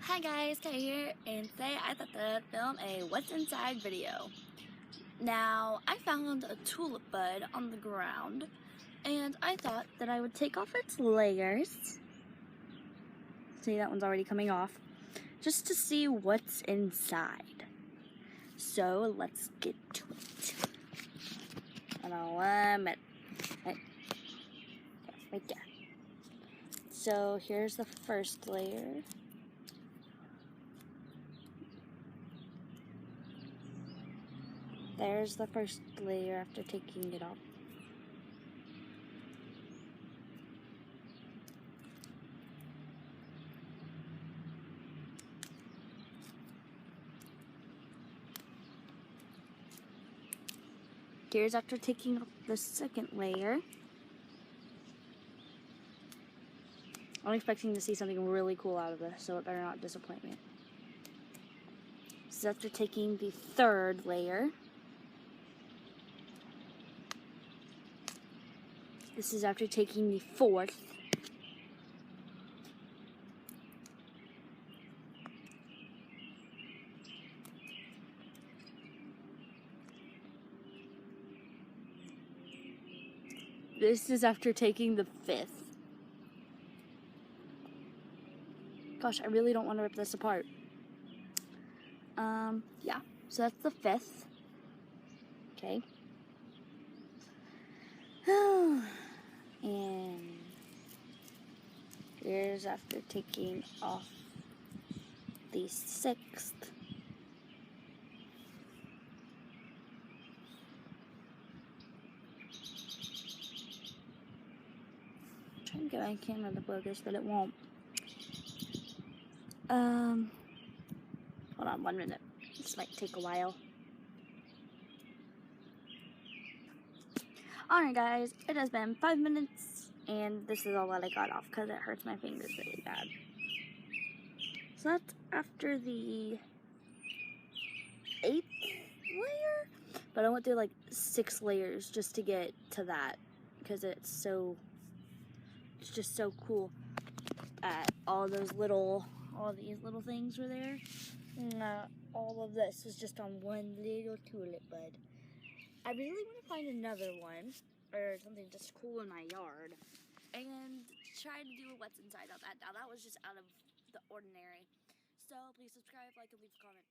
Hi guys, Kay here, and today I thought to film a what's inside video. Now, I found a tulip bud on the ground, and I thought that I would take off its layers. See, that one's already coming off. Just to see what's inside. So, let's get to it. And I'll right there. So, here's the first layer. There's the first layer after taking it off. Here's after taking off the second layer. I'm expecting to see something really cool out of this, so it better not disappoint me. This is after taking the third layer. This is after taking the fourth. This is after taking the fifth. Gosh, I really don't want to rip this apart. Yeah, so that's the fifth. Okay. And here's after taking off the sixth. I'm trying to get my camera to focus, but it won't. Hold on 1 minute. This might take a while. Alright guys, it has been 5 minutes, and this is all that I got off because it hurts my fingers really bad. So that's after the 8th layer, but I went through like 6 layers just to get to that because it's just so cool. All these little things were there, and all of this was just on one little tulip bud. I really want to find another one, or something just cool in my yard, and try to do a what's inside of that. Now that was just out of the ordinary. So please subscribe, like, and leave a comment.